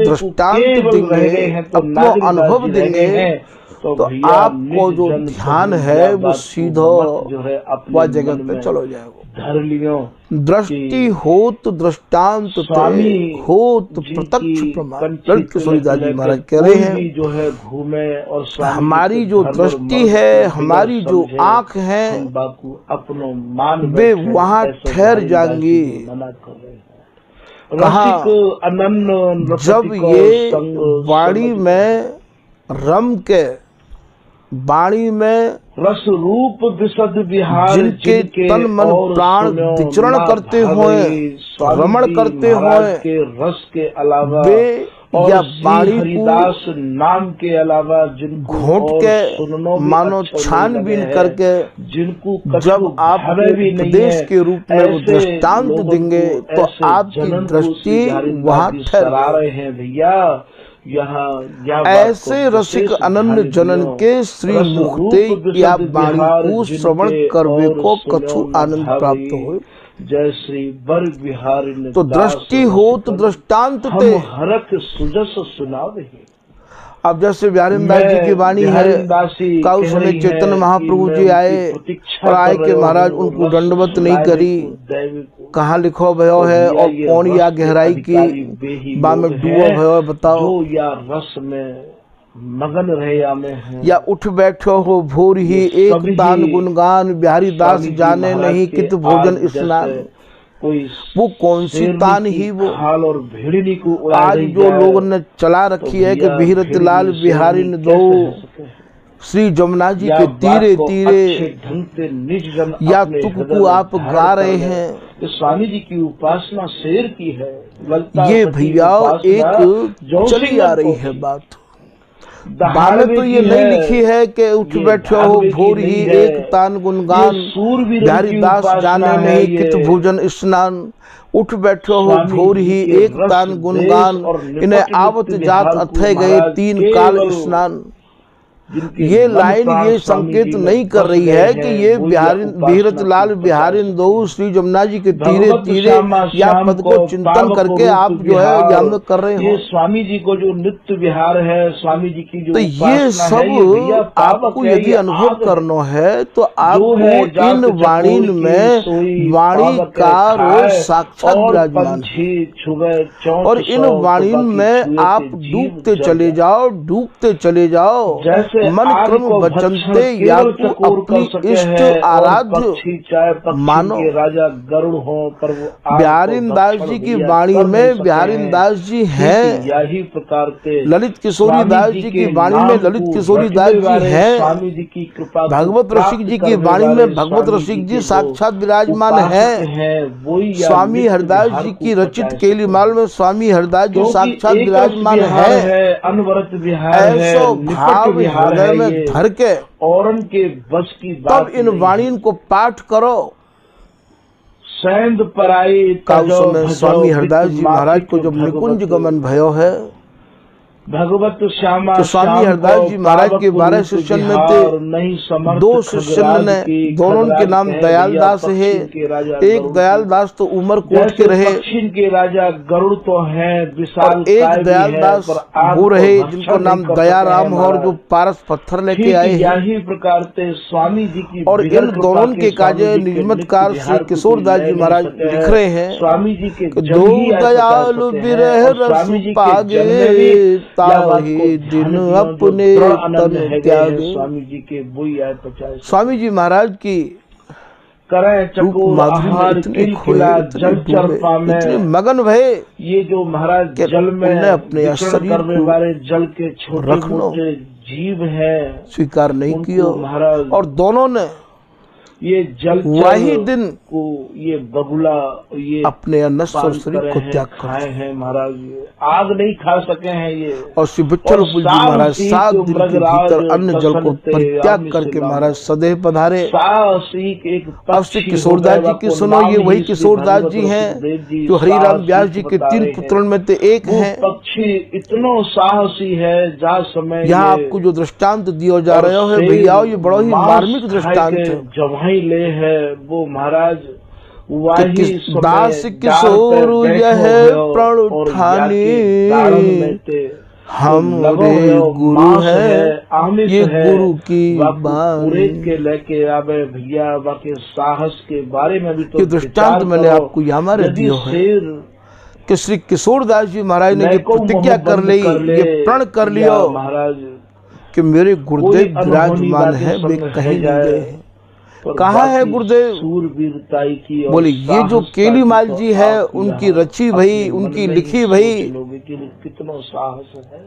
दृष्टांत देंगे, अपना अनुभव देंगे तो आपको जो ध्यान है वो सीधा वह जगत पे चलो जाएगा। दृष्टि होत दृष्टांत होत प्रत्यक्ष प्रमाण। ललित किशोरीदास जी महाराज कह रहे हैं जो है घूमे और हमारी जो दृष्टि है, हमारी जो आँख है अपनो मान वे वहाँ ठहर जाएंगी। कहाँ? जब ये वाणी में रम के वाणी में रस रूप विशद विहार जिनके तन मन प्राण विचरण करते हुए रमण करते हुए के रस के अलावा वे या वाणी हरिदास नाम के अलावा जिनको घोट के मानो छानबीन करके जिनको जब आप उपदेश के रूप में वो दृष्टांत देंगे तो आपकी दृष्टि वहाँ ठहर रहे हैं भैया। यहाँ ऐसे रसिक अनन्य जनन के श्री मुक्ते या वाणी को श्रवण करवे को कछु आनंद प्राप्त हो। जय श्री बर बिहारी तो दृष्टि हो तो दृष्टांत ते हरख सुजस सुनावे। अब जैसे बिहारीदास जी की वाणी है का उस समय चैतन्य महाप्रभु जी आए और आए के महाराज उनको दंडवत नहीं करी, कहाँ लिखो भयो है और कौन या गहराई की बा में डूबो भयो बताओ, या रस में मगन रहे या उठ बैठो हो भोर ही एक तान गुणगान, बिहारी दास जाने नहीं कित भोजन स्नान। वो कौन सी तान ही वो हाल और भेड़नी को आज जो लोगों ने चला रखी है कि बिहरत लाल बिहारी ने दो श्री जमुना जी के तीरे तीरे या तुक को आप गा रहे हैं। स्वामी जी की उपासना शेर की है, ये भैया एक चली आ रही है बात में तो ये नहीं लिखी है कि उठ बैठो हो भोर ही एक तान गुणगान, बिहारी दास जाने नहीं कित भोजन स्नान। उठ बैठो हो भोर ही एक तान गुणगान, इन्हें आवत जात अथय गए तीन काल स्नान। ये लाइन ये संकेत नहीं कर रही है कि ये बिहरत लाल बिहारी दो श्री जमुना जी के तीरे तीरे या पद को चिंतन करके आप जो है यहाँ कर रहे हो। स्वामी जी को जो नित्य विहार है, स्वामी जी की जो तो ये सब आपको यदि अनुभव करना है तो आपको इन वाणी में वाणीकार साक्षात विराजमान है और इन वाणी में आप डूबते चले जाओ, डूबते चले जाओ। मन क्रम बचनते या तो अपनी इष्ट आराध्य मानो। राजा गरुड़ हो पर वो बिहारीदास जी की वाणी में बिहारीदास जी हैं, यही प्रकार के ललित किशोरी दास जी की वाणी में ललित किशोरी दास जी हैं, स्वामी जी की कृपा भगवत रसिक जी की वाणी में भगवत रसिक जी साक्षात विराजमान है। स्वामी हरदास जी की रचित केलीमाल में स्वामी हरदास जी साक्षात विराजमान है। अनवरत विहार ऐसो भाव हृदय में धर के और के बस की बात तब इन वाणी को पाठ करो। सैंद पराई का उस समय स्वामी हरदास जी महाराज को जब निकुंज गमन भयो है, भगवत श्यामा तो स्वामी हरदास जी महाराज के 12 शिष्यन में थे 2 शिष्यन ने, दोनों के नाम दयाल दास है। एक दयाल दास तो उमरकोट के रहे के राजा गरुड़ तो है, और एक दयाल दास वो रहे जिनको नाम दयाराम और जो पारस पत्थर लेके आए। यही प्रकार से स्वामी जी की और इन दोनों के काजे निजमतकार श्री किशोर दास जी महाराज लिख रहे हैं, स्वामी जी के दो दयालु बिरह रस पागे ताहि दिन अपने तन त्यागे। स्वामी जी के वही आए 50। स्वामी जी महाराज की इतने मगन भये ये जो महाराज जल में अपने शरीर वाले जल के छोटे जीव है स्वीकार नहीं किया महाराज, और दोनों ने ये जल वही दिन को ये बगुला ये अपने अनश्वर शरीर को त्याग खाए हैं महाराज, आग नहीं खा सके हैं ये। और श्री विठ्ठलपुर जी महाराज 7 दिन के भीतर अन्न जल को परित्याग करके महाराज सदैव पधारे। अब श्री किशोरदास जी की सुनो, ये वही किशोरदास जी हैं जो हरिराम व्यास जी के 3 पुत्रों में से एक हैं। पक्षी इतना साहसी है जा समय यहाँ आपको जो दृष्टांत दिया जा रहा है भैया, ये बड़ा ही मार्मिक दृष्टांत है। ले है वो महाराज दास किशोर यह प्रण उठाने हमरे गुरु है, ये गुरु की बात के लेके आवे भैया। बाकी साहस के बारे में भी तो ये दृष्टांत मैंने आपको यहाँ दिया है कि श्री किशोरदास जी महाराज ने ये प्रतिज्ञा कर ली, ये प्रण कर लिया महाराज कि मेरे गुरुदेव विराजमान है, वे कहीं नहीं गए हैं। कहाँ है गुरुदेव? सूरवीरताई की बोले ये जो केलीमाल जी है उनकी रची भई, उनकी लिखी भई, कितना साहस है।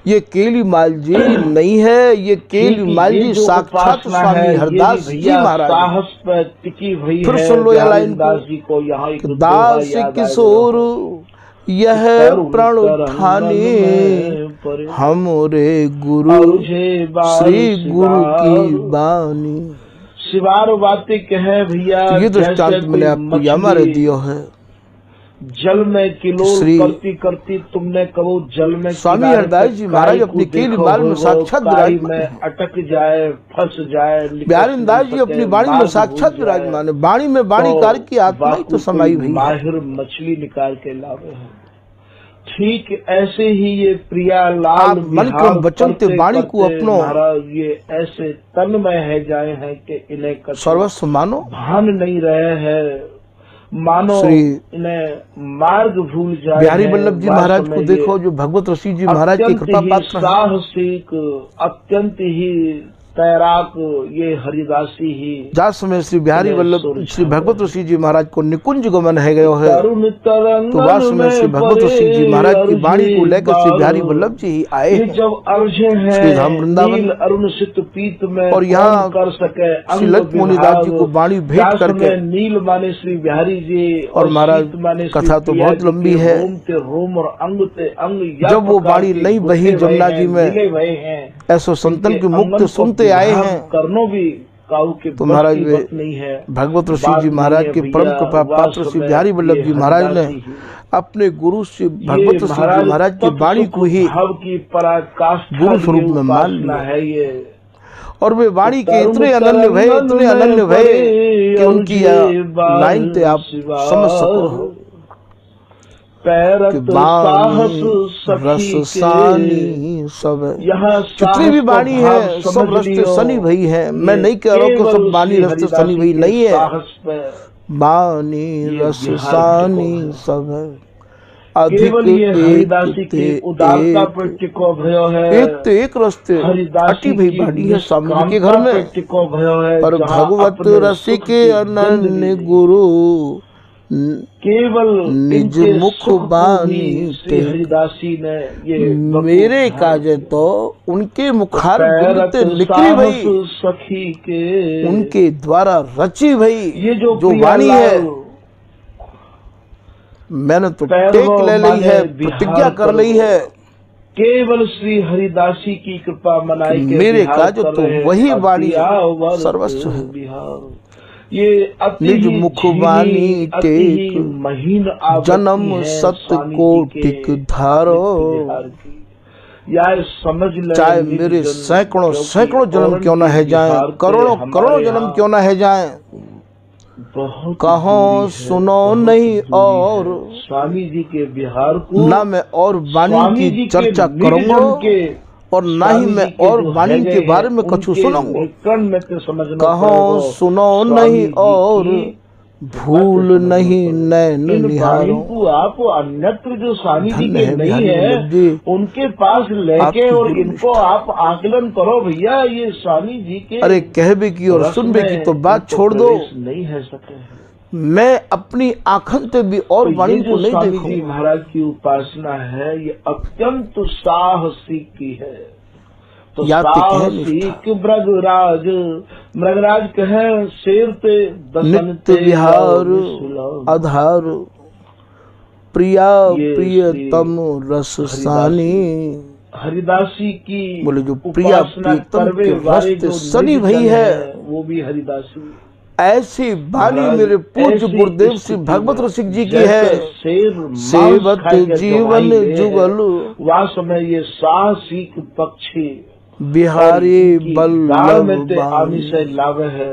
ये केलीमाल जी नहीं है, ये केलीमाल जी साक्षात स्वामी हरदास जी महाराज। साहस पर टिकी भई। फिर सुन लो ये लाइन को, दास किशोर यह प्रण उठाने हमरे गुरु श्री गुरु की बानी। शिवार बातें कहे भैया, ये दृष्टांत मैंने आपको हमारे दिया है। जल में किलोल करती करती तुमने कबो जल में स्वामी हरदास जी महाराज अपनी केलीमाल में साक्षात विराजमान है, अटक जाए फंस जाए। बिहारीदास जी अपनी वाणी में साक्षात विराजमान है। वाणी में वाणी कार की आत्मा ही तो समाई भई। माहिर मछली निकाल के लावे हैं ठीक ऐसे ही ये प्रिया लाल आप मन के वचन ते वाणी को अपनो महाराज ये ऐसे तन्मय है जाए हैं कि इन्हें सर्वस्व मानो, भान नहीं रहे हैं, मानो इन्हें मार्ग भूल जाए। बिहारी वल्लभ जी महाराज को देखो, जो भगवत ऋषि जी महाराज की कृपा पात्र हैं, साहसिक अत्यंत ही तैराक ये हरिदासी ही। जात समय श्री बिहारी वल्लभ श्री भगवत ऋषि जी महाराज को निकुंज गमन है गयो है, तो वास में श्री भगवत ऋषि जी महाराज की वाणी को लेकर श्री बिहारी वल्लभ जी ही आए हैं जब अर्घ्य है श्री धाम वृंदावन, अरुण सित पीत में और यहाँ कर सके श्री ललित मुनिदास जी को वाणी भेंट करके नील माने श्री बिहारी जी और महाराज कथा तो बहुत लंबी है। रोम और अंग ते अंग जब वो वाणी नहीं बही जमुना जी में, ऐसो संतन के मुक्त सुनते आए हैं, करनो भी तो महाराज वे भगवत ऋषि जी महाराज के परम कृपा पात्र श्री बिहारी वल्लभ जी महाराज ने अपने गुरु श्री भगवत ऋषि जी महाराज की वाणी को ही गुरु स्वरूप में मान लिया है। और वे वाणी के इतने अनन्य भय कि उनकी लाइन ते आप समझ सको रस सानी सब जितनी भी वाणी है सब रस्ते सनी भई है। मैं नहीं कह रहा हूँ कि सब वाणी रस्ते सनी भई नहीं है, वाणी रस सानी सब है। अधिक एक रस्ते अटी भई वाणी है स्वामी के घर में, पर भगवत रसिक अनन्य गुरु केवल निज मुख बानी हरिदासी ने ये मेरे काजे तो उनके मुखार बिंदते निकली भई, सखी के उनके द्वारा रची भई ये जो वाणी है। मैंने तो टेक ले ली है, प्रतिज्ञा कर ली है, केवल श्री हरिदासी की कृपा मनाई मेरे काजे तो वही वाणी सर्वस्व है। ये निज मुखवाणी टेक महीन जन्म सत्य कोटिक धारो, समझ चाहे मेरे सैकड़ों जन्म क्यों न है जाए, करोड़ों जन्म क्यों न है जाए, कहो सुनो नहीं और स्वामी जी के बिहार को ना मैं और वाणी की चर्चा करूंगा और ना ही मैं और वाणी के बारे में कछु सुनाऊंगा। कहो सुनो नहीं और भूल नहीं नैन निहारो। आप अन्यत्र जो स्वामी जी के नहीं है उनके पास लेके और इनको आप आकलन करो भैया, ये स्वामी जी के अरे कह भी की और सुन भी की तो बात छोड़ दो, नहीं है सके। मैं अपनी आंखन से भी और वाणी को नहीं देखूंगा। महाराज की उपासना है ये अत्यंत साहसिक की है। तो साहसिक मृगराज कहे शेर पे नित्य विहार आधार प्रिया प्रियतम रस सानी। हरिदासी की बोले जो प्रिया प्रियतम के रस सनी भई है वो भी हरिदासी। ऐसी वाणी मेरे पूज्य गुरुदेव श्री भगवत रसिक जी की है। सेवत जीवन जुगल वास में ये साहसिक पक्षी बिहारी वल्लभ लावे है।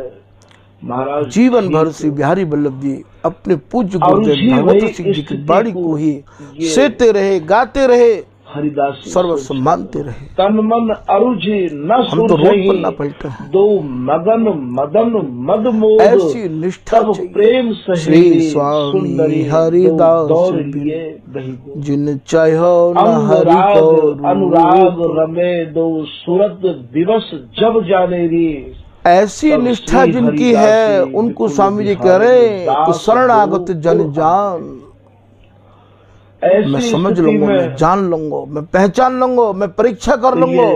महाराज जीवन भर श्री बिहारी वल्लभ जी अपने पूज्य गुरुदेव भगवत रसिक जी की वाणी को ही सेते रहे, गाते रहे, हरिदास सर्वस्व मानते रहे। तन मन अरुझि न हम तो रोड पन्ना पलटे हैं। दो मगन मदन मद मोद ऐसी निष्ठा प्रेम श्री स्वामी हरिदास जिन चाहो न हरि को अनुराग रमे दो सूरत दिवस जब जाने री। ऐसी निष्ठा जिनकी है उनको स्वामी जी कह रहे तो शरणागत जन जान। मैं समझ लूंगा, मैं जान लूंगा, मैं पहचान लूंगा, मैं परीक्षा कर लूंगा।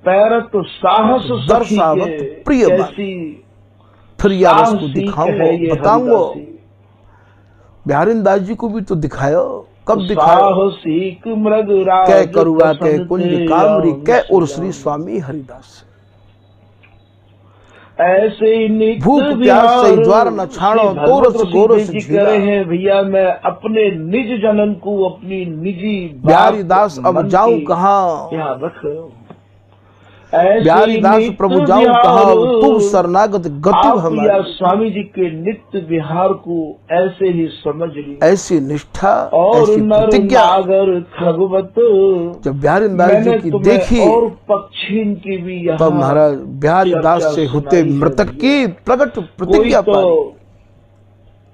पैरत साहस दर्शावत प्रिय फिर यार उसको दिखाऊंगा, बताऊंगा। बिहारी दास जी को भी तो दिखाया, कब दिखाया? कै करुआ कै कुंज कामरी कै और श्री स्वामी हरिदास। ऐसे भूख प्यास से द्वार न छाड़ो तोरस गोरस झीला है भैया। मैं अपने निज जनन को अपनी निजी बिहारी दास अब जाऊं कहाँ? यहाँ रख बिहारी दास प्रभु जाऊं कहा तुम शरणागत गति आप हमारी। या स्वामी जी के नित्य विहार को ऐसे ही समझ ली ऐसी निष्ठा, और ऐसी नर प्रतिज्ञा नागर खगवत जब बिहारी दास जी मैंने की तुम्हें देखी और पक्षी की भी यहाँ तब महाराज बिहारी दास से होते सुनाई है मृतक की प्रकट कोई प्रतिज्ञा तो पाई।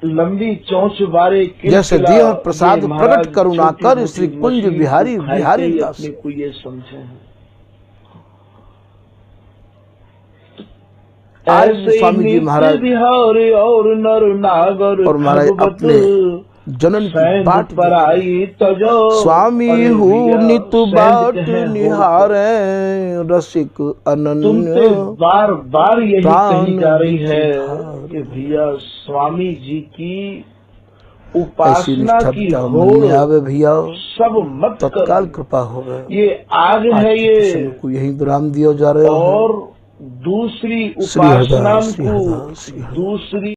लंबी चोंच बारे जैसे किलकिला, देह प्रसाद ये महाराज प्रकट करुणा कर छोटी-मोटी श्री कुंज मछली बिहारी को खाते बिहारी ही दास। अपने को ये समझे हैं। आज ऐसे स्वामी जी महाराज बिहारी और नर नागर और महाराज खगवत अपने जनन की बाट पर आई तजो स्वामी अरे हूँ भैया, नित सैंध बाट कहें हो निहारे रसिक तुमसे अनन्य बार बार यही प्राण कही जा रही है विचिधार। कि भैया स्वामी जी की ऐसी उपासना निष्ठा की पिता मन होड़ में आवे भैया, सब मत तत्काल कर। कृपा होवे। ये आग आज है के ये, प्रसंग को यही विराम दिया जा रहे हो। और दूसरी श्री हरिदास, उपासना श्री को हरिदास, श्री हरिदास। दूसरी